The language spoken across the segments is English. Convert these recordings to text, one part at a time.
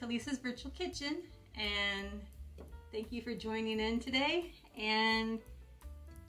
to Lisa's Virtual Kitchen, and thank you for joining in today. And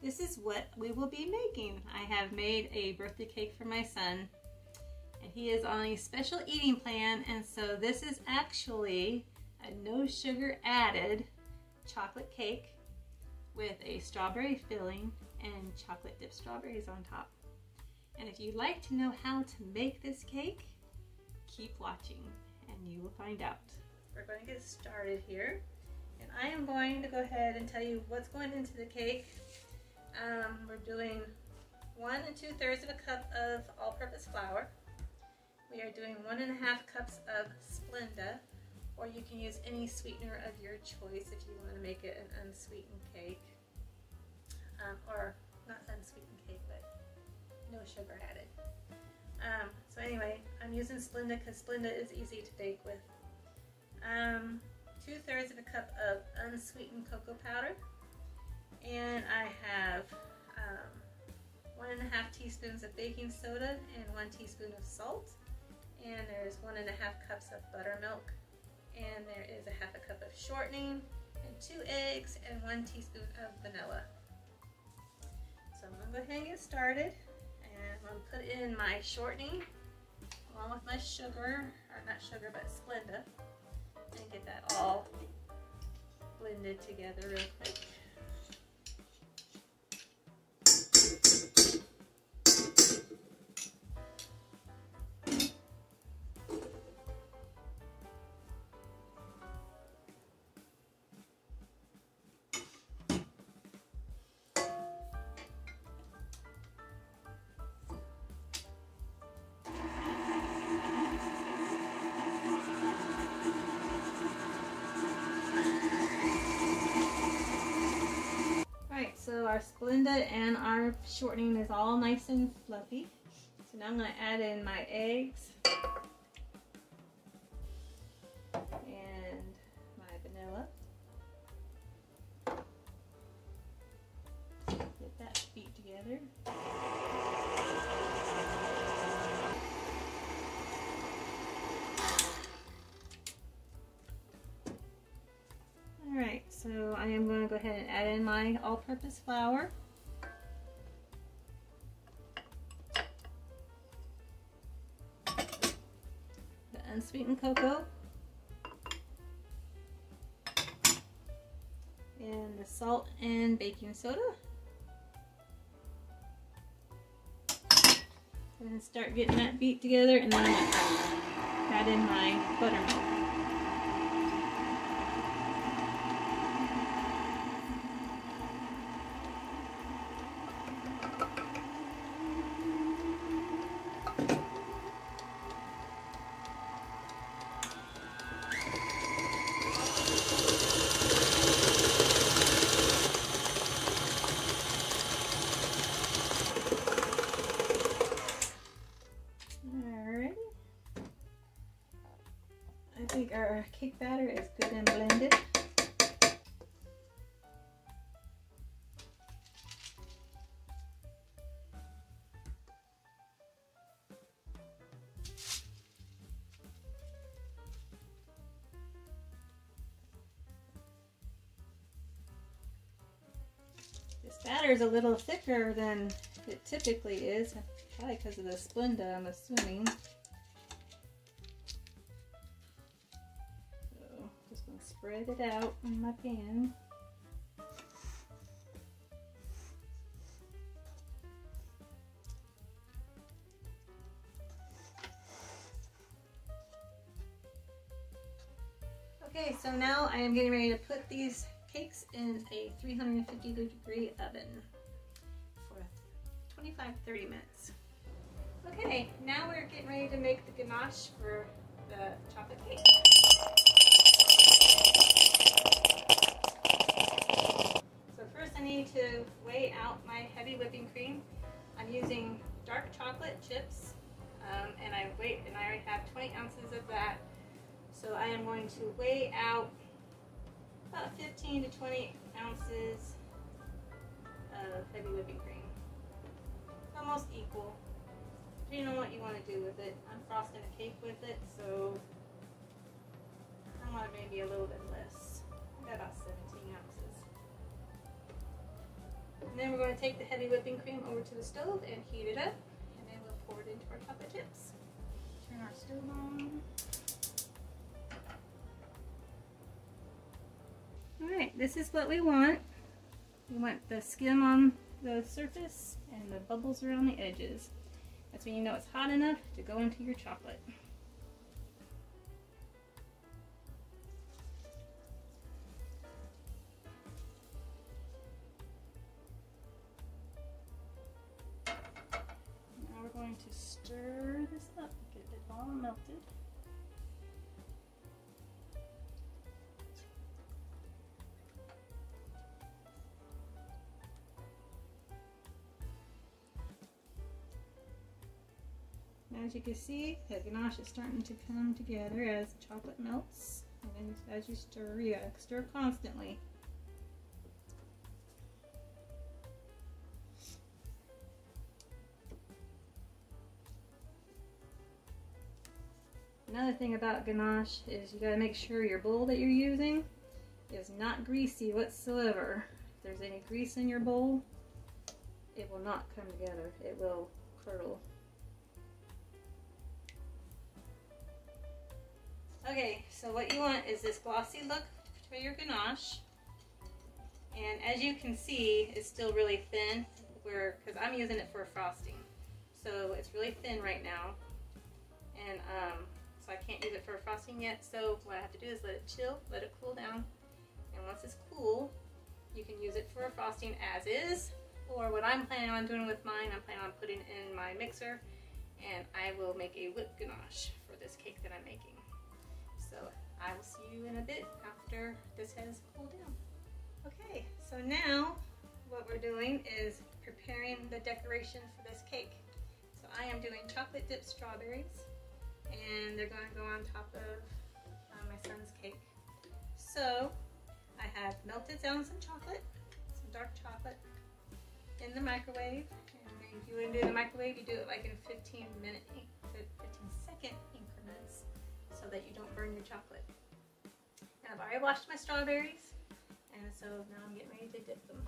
this is what we will be making. I have made a birthday cake for my son, and he is on a special eating plan, and so this is actually a no sugar added chocolate cake with a strawberry filling and chocolate dipped strawberries on top. And if you'd like to know how to make this cake, keep watching and you will find out. We're going to get started here, and I am going to go ahead and tell you what's going into the cake. We're doing 1 2/3 of a cup of all-purpose flour. We are doing 1.5 cups of Splenda, or you can use any sweetener of your choice if you want to make it an unsweetened cake, or not unsweetened cake, but no sugar added. So anyway, I'm using Splenda because Splenda is easy to bake with. 2/3 of a cup of unsweetened cocoa powder, and I have 1.5 teaspoons of baking soda and 1 teaspoon of salt, and there's 1.5 cups of buttermilk, and there is 1/2 cup of shortening, and 2 eggs, and 1 teaspoon of vanilla. So I'm going to go ahead and get started, and I'm going to put in my shortening along with my sugar, or not sugar but Splenda, and get that all blended together real quick. So our Splenda and our shortening is all nice and fluffy. So now I'm going to add in my eggs and my vanilla. Get that beat together. Alright, so I am going to go ahead and add in my all-purpose flour. The unsweetened cocoa. And the salt and baking soda. And start getting that beat together, and then I'm going to add in my buttermilk. I think our cake batter is good and blended. This batter is a little thicker than it typically is, probably because of the Splenda, I'm assuming. Spread it out in my pan. Okay, so now I am getting ready to put these cakes in a 350-degree oven for 25-30 minutes. Okay, now we're getting ready to make the ganache for the chocolate cake. I need to weigh out my heavy whipping cream. I'm using dark chocolate chips, and I already have 20 ounces of that. So I am going to weigh out about 15 to 20 ounces of heavy whipping cream. Almost equal. Depending on what you want to do with it. I'm frosting a cake with it, so want maybe a little bit less. I got about 17 ounces. And then we're going to take the heavy whipping cream over to the stove and heat it up. And then we'll pour it into our chocolate chips. Turn our stove on. Alright, this is what we want. We want the skim on the surface and the bubbles around the edges. That's when you know it's hot enough to go into your chocolate. Now we're going to stir this up, get it all melted. As you can see, the ganache is starting to come together as the chocolate melts. And then as you stir, you gotta stir constantly. Another thing about ganache is you gotta make sure your bowl that you're using is not greasy whatsoever. If there's any grease in your bowl, it will not come together. It will curdle. Okay, so what you want is this glossy look for your ganache. And as you can see, it's still really thin, because I'm using it for frosting. So it's really thin right now. And so I can't use it for frosting yet. So what I have to do is let it chill, let it cool down. And once it's cool, you can use it for frosting as is. Or what I'm planning on doing with mine, I'm planning on putting it in my mixer. And I will make a whipped ganache for this cake that I'm making. So I will see you in a bit after this has cooled down. Okay, so now what we're doing is preparing the decoration for this cake. So I am doing chocolate dipped strawberries, and they're going to go on top of my son's cake. So I have melted down some chocolate, some dark chocolate, in the microwave. And if you want to do it in the microwave, you do it like in 15 second increments, so that you don't burn your chocolate. And I've already washed my strawberries, and so now I'm getting ready to dip them.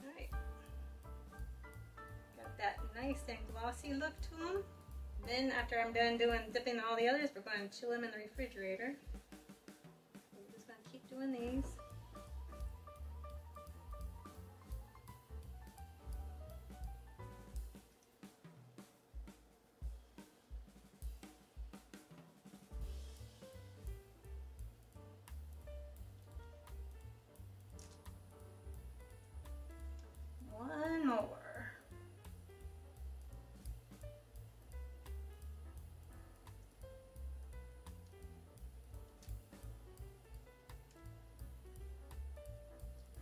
Alright, got that nice and glossy look to them. Then after I'm done dipping all the others, we're going to chill them in the refrigerator. We're just going to keep doing these. One more.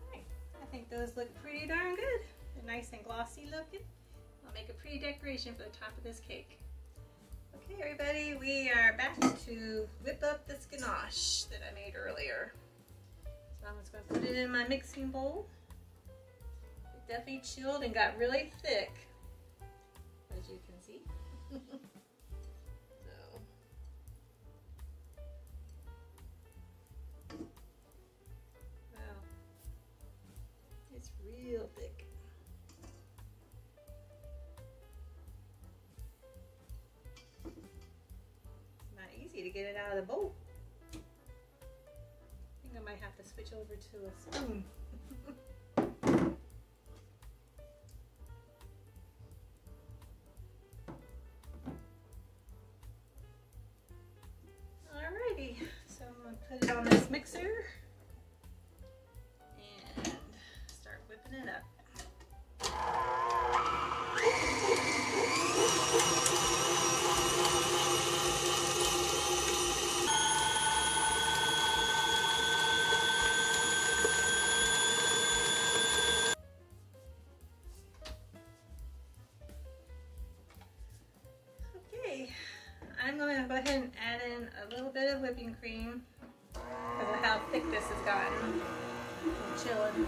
Alright, I think those look pretty darn good. They're nice and glossy looking. I'll make a pretty decoration for the top of this cake. Okay everybody, we are back to whip up this ganache that I made earlier. So I'm just going to put it in my mixing bowl. Definitely chilled and got really thick, as you can see. So, wow, it's real thick. It's not easy to get it out of the bowl. I think I might have to switch over to a spoon. So I'm going to put it on this mixer and start whipping it up. Okay, I'm going to go ahead and add in a little bit of whipping cream because of how thick this has gotten from chilling.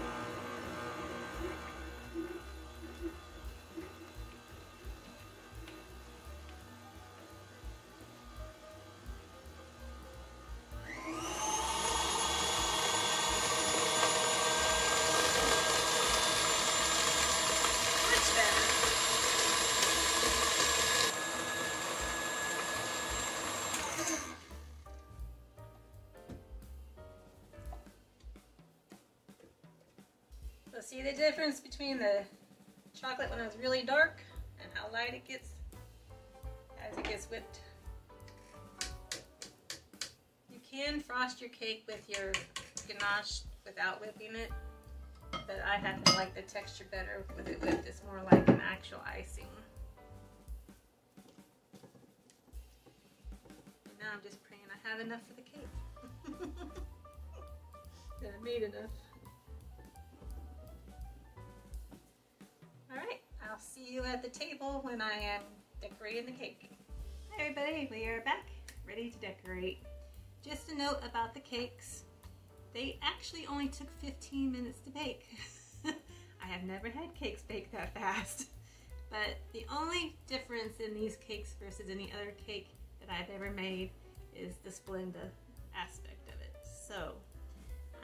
see the difference between the chocolate when it's really dark and how light it gets as it gets whipped? You can frost your cake with your ganache without whipping it, but I happen to like the texture better with it whipped. It's more like an actual icing. And now I'm just praying I have enough for the cake. That I made enough. Alright, I'll see you at the table when I am decorating the cake. Hi everybody, we are back, ready to decorate. Just a note about the cakes. They actually only took 15 minutes to bake. I have never had cakes baked that fast. But the only difference in these cakes versus any other cake that I've ever made is the Splenda aspect of it. So,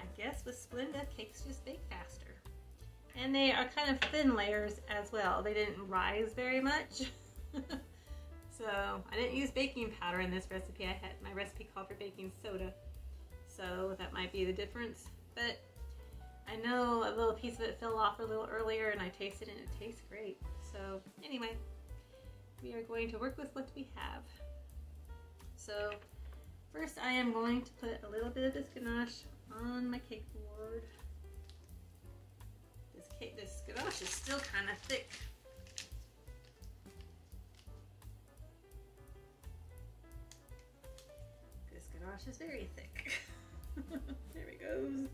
I guess with Splenda, cakes just bake faster. And they are kind of thin layers as well. They didn't rise very much. So, I didn't use baking powder in this recipe. My recipe called for baking soda. So, that might be the difference. But I know a little piece of it fell off a little earlier and I tasted it and it tastes great. So, anyway, we are going to work with what we have. So, first I am going to put a little bit of this ganache on my cake board. This ganache is still kind of thick. This ganache is very thick. There it goes.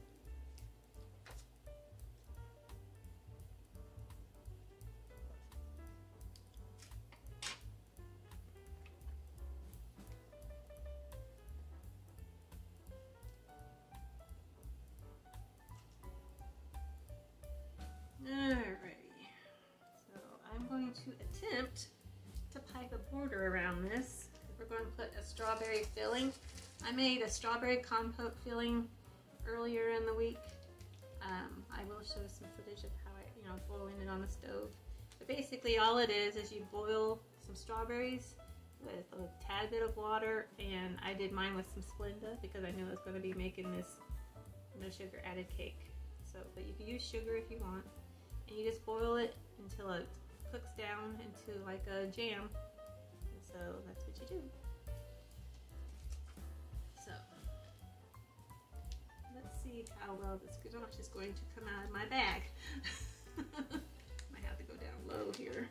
Alrighty, so I'm going to attempt to pipe a border around this. We're going to put a strawberry filling. I made a strawberry compote filling earlier in the week. I will show some footage of how I, boiling it on the stove. But basically all it is you boil some strawberries with a tad bit of water, and I did mine with some Splenda because I knew I was going to be making this no sugar added cake. So, but you can use sugar if you want. And you just boil it until it cooks down into like a jam. And so that's what you do. So, let's see how well this ganache is going to come out of my bag. Might have to go down low here.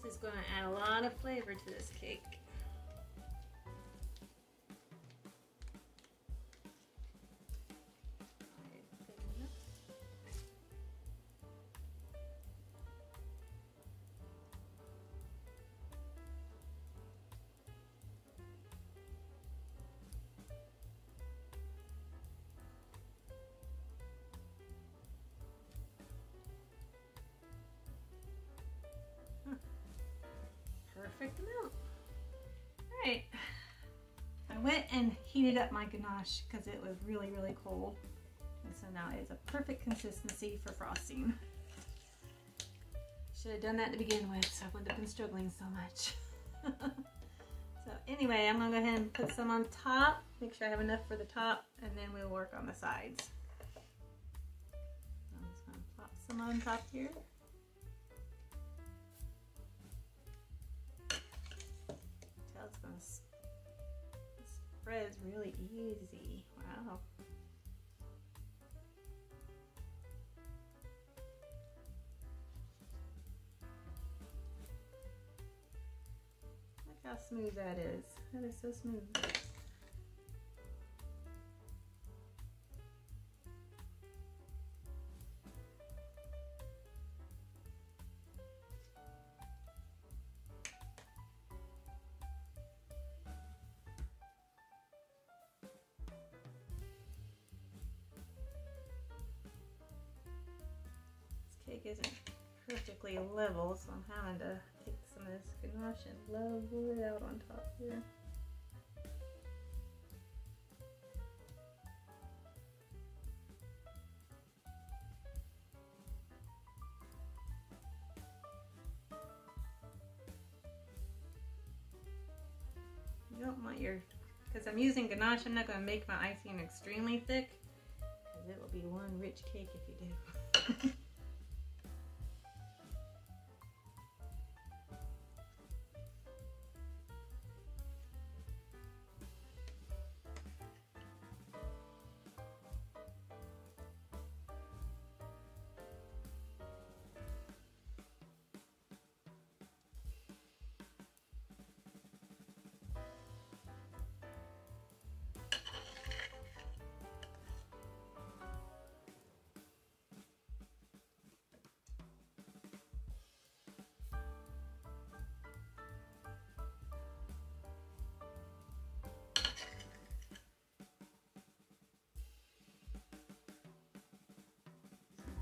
This is going to add a lot of flavor to this cake. Perfect amount. Alright, I went and heated up my ganache because it was really, really cold. And so now it's a perfect consistency for frosting. Should have done that to begin with so I wouldn't have been struggling so much. So anyway, I'm going to go ahead and put some on top. Make sure I have enough for the top, and then we'll work on the sides. I'm just going to pop some on top here. It's going to spread really easy. Wow. Look how smooth that is. That is so smooth. cake isn't perfectly level, so I'm having to take some of this ganache and level it out on top here. You don't want your, because I'm using ganache, I'm not going to make my icing extremely thick, because it will be one rich cake if you do.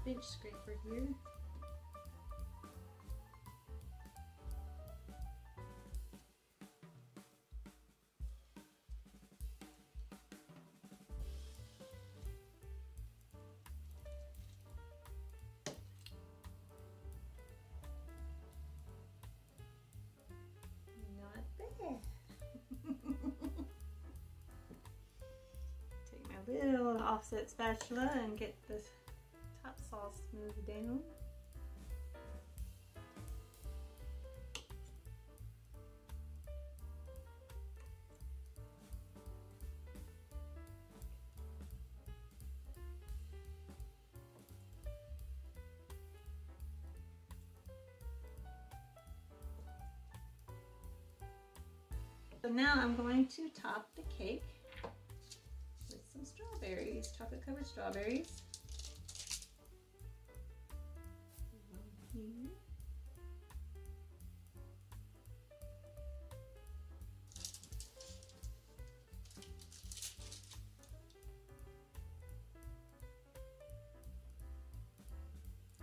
Bench scraper here. Not bad. Take my little offset spatula and get this top sauce smoothed down. So now I'm going to top the cake with some strawberries, chocolate covered strawberries. Here.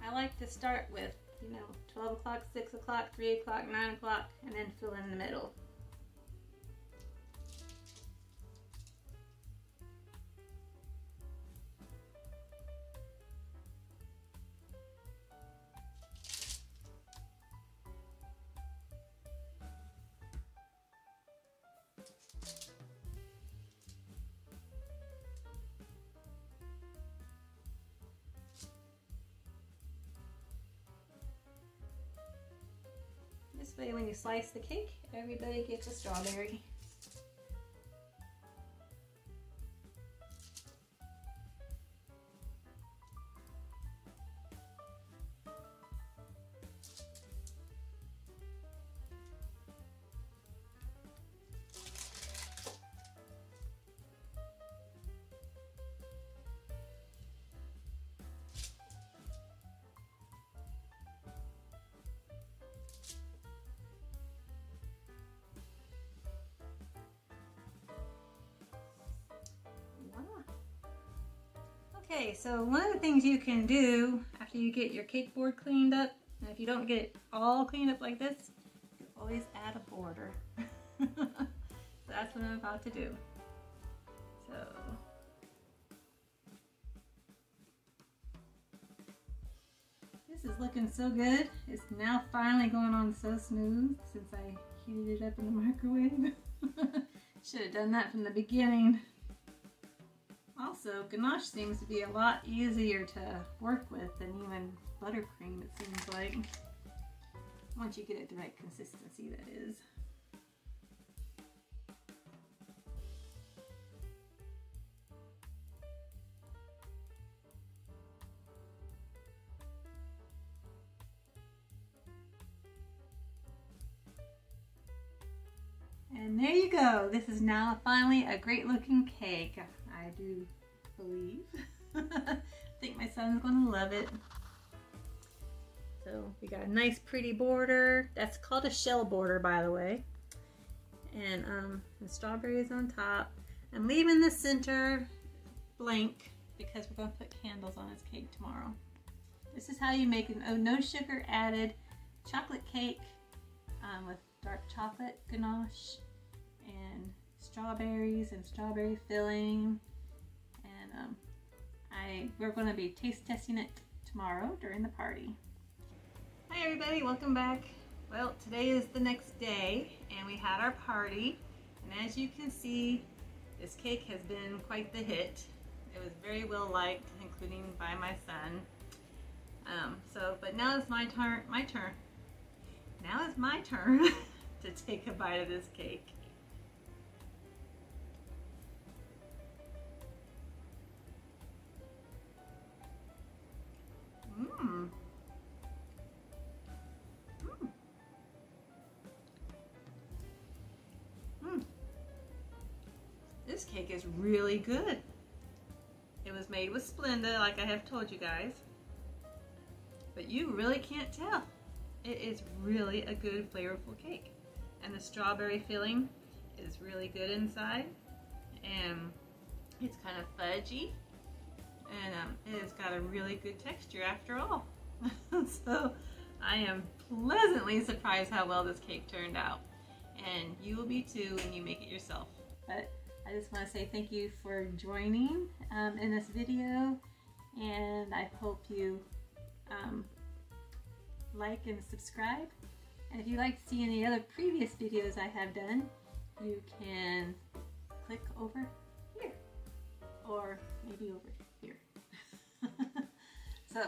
I like to start with, 12 o'clock, 6 o'clock, 3 o'clock, 9 o'clock, and then fill in the middle. This way when you slice the cake, everybody gets a strawberry. Okay, so one of the things you can do after you get your cake board cleaned up, and if you don't get it all cleaned up like this, you can always add a border. So that's what I'm about to do. So this is looking so good. It's now finally going on so smooth since I heated it up in the microwave. Should have done that from the beginning. Also, ganache seems to be a lot easier to work with than even buttercream, it seems like. Once you get it the right consistency, that is. And there you go. This is now finally a great looking cake. I do believe. I think my son's gonna love it. So we got a nice pretty border. That's called a shell border, by the way. And the strawberries on top. I'm leaving the center blank because we're gonna put candles on his cake tomorrow. This is how you make a no sugar added chocolate cake with dark chocolate ganache and strawberries and strawberry filling. And we're going to be taste testing it tomorrow during the party. Hi everybody, welcome back. Well, today is the next day and we had our party, and as you can see, this cake has been quite the hit. It was very well liked, including by my son. But now it's my turn. Now it's my turn to take a bite of this cake. Mmm. Mmm. Mmm. This cake is really good. It was made with Splenda, like I have told you guys. But you really can't tell. It is really a good, flavorful cake. And the strawberry filling is really good inside. And it's kind of fudgy. And it has got a really good texture after all. So I am pleasantly surprised how well this cake turned out. And you will be too when you make it yourself. But I just want to say thank you for joining in this video, and I hope you like and subscribe. And if you'd like to see any other previous videos I have done, you can click over here or maybe over here. So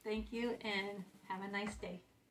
thank you and have a nice day.